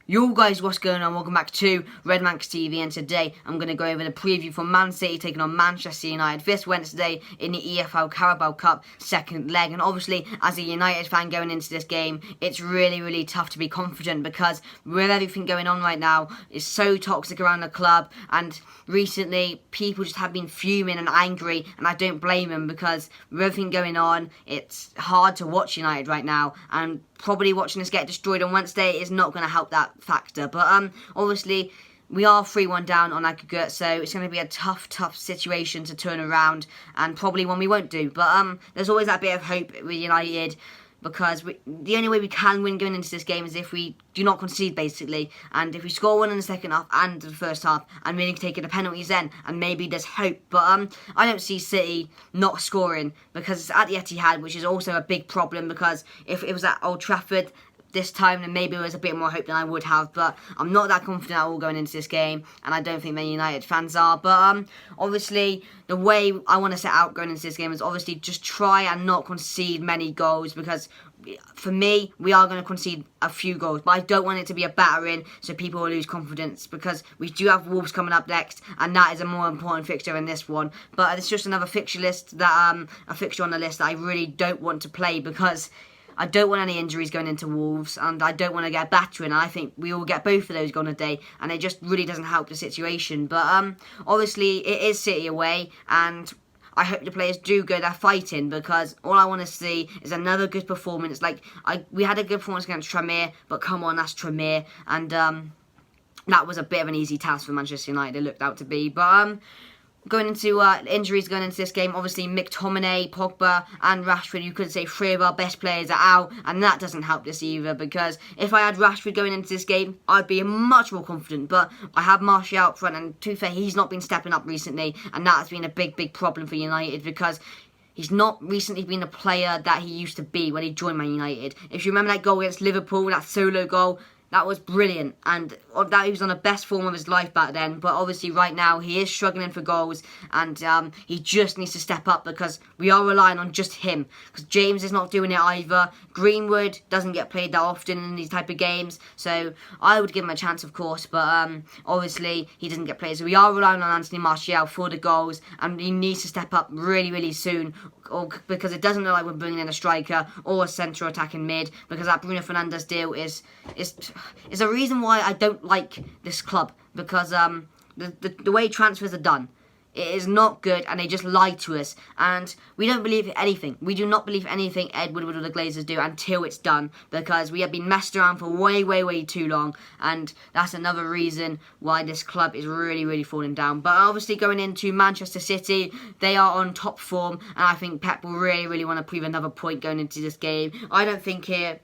Yo guys, what's going on? Welcome back to Red Manx TV, and today I'm going to go over the preview for Man City taking on Manchester United this Wednesday in the EFL Carabao Cup second leg. And obviously, as a United fan going into this game, it's really tough to be confident because with everything going on right now, it's so toxic around the club, and recently people just have been fuming and angry, and I don't blame them because with everything going on, it's hard to watch United right now, and probably watching us get destroyed on Wednesday is not going to help that factor. But obviously we are 3-1 down on aggregate, so it's going to be a tough situation to turn around, and probably one we won't do. But there's always that bit of hope with United, because the only way we can win going into this game is if we do not concede, basically. And if we score one in the second half and the first half, and really taking the penalties then, and maybe there's hope. But I don't see City not scoring, because it's at the Etihad, which is also a big problem, because if it was at Old Trafford this time, then maybe there was a bit more hope than I would have. But I'm not that confident at all going into this game, and I don't think many United fans are. But obviously, the way I want to set out going into this game is obviously just try and not concede many goals, because for me, we are going to concede a few goals, but I don't want it to be a battering so people will lose confidence, because we do have Wolves coming up next, and that is a more important fixture than this one. But it's just another fixture list that a fixture on the list that I really don't want to play, because I don't want any injuries going into Wolves, and I don't want to get a battering. I think we will get both of those gone a day, and it just really doesn't help the situation. But obviously, it is City away, and I hope the players do go there fighting, because all I want to see is another good performance. Like, we had a good performance against Tranmere, but come on, that's Tranmere, and that was a bit of an easy task for Manchester United, it looked out to be. But going into injuries going into this game, obviously McTominay, Pogba and Rashford, you could say 3 of our best players are out, and that doesn't help this either, because if I had Rashford going into this game, I'd be much more confident. But I have Martial out front, and to be fair, he's not been stepping up recently, and that has been a big problem for United, because he's not recently been the player that he used to be when he joined Man United. If you remember that goal against Liverpool, that solo goal, that was brilliant, and that he was on the best form of his life back then. But obviously right now he is struggling for goals, and he just needs to step up, because we are relying on just him, because James is not doing it either. Greenwood doesn't get played that often in these type of games, so I would give him a chance, of course, but obviously he doesn't get played, so we are relying on Anthony Martial for the goals, and he needs to step up really soon, because it doesn't look like we're bringing in a striker or a central attacking mid, because that Bruno Fernandes deal is a reason why I don't like this club, because the way transfers are done, it is not good, and they just lie to us, and we don't believe anything. We do not believe anything Ed Woodward or the Glazers do until it's done, because we have been messed around for way too long, and that's another reason why this club is really falling down. But obviously going into Manchester City, they are on top form, and I think Pep will really want to prove another point going into this game. I don't think here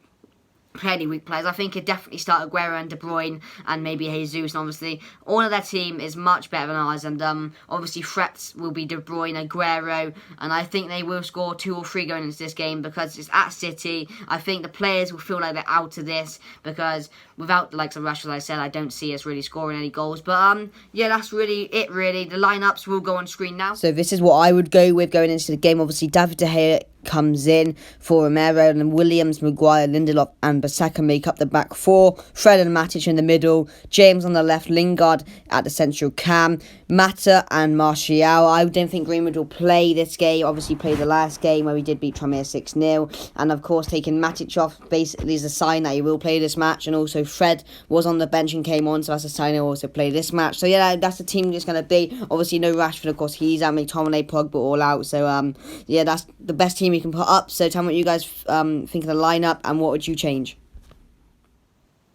play any weak players. I think he'd definitely start Aguero and De Bruyne, and maybe Jesus, and obviously all of their team is much better than ours, and obviously threats will be De Bruyne, Aguero, and I think they will score 2 or 3 going into this game, because it's at City. I think the players will feel like they're out of this, because without the likes of Rashford, as I said, I don't see us really scoring any goals. But yeah, that's really it. The lineups will go on screen now. So this is what I would go with going into the game. Obviously David De Gea comes in for Romero, and then Williams, Maguire, Lindelof and Bissaka make up the back 4. Fred and Matic in the middle, James on the left, Lingard at the central cam, Mata and Martial. I don't think Greenwood will play this game. Obviously played the last game where we did beat Tranmere 6-0, and of course taking Matic off basically is a sign that he will play this match, and also Fred was on the bench and came on, so that's a sign he'll also play this match. So yeah, that's the team it's going to be. Obviously no Rashford, of course, he's out, McTominay, Pogba all out, so yeah, that's the best team you can put up. So tell me what you guys think of the lineup, and what would you change?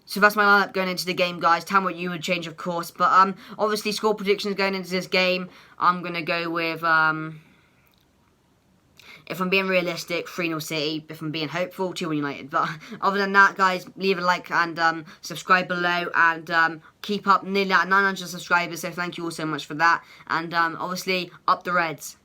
So that's my lineup going into the game, guys. Tell me what you would change, of course. But obviously score predictions going into this game, I'm going to go with, if I'm being realistic, 3-0 City. If I'm being hopeful, 2-1 United. But other than that, guys, leave a like and subscribe below, and keep up nearly at 900 subscribers, so thank you all so much for that. And obviously, up the Reds.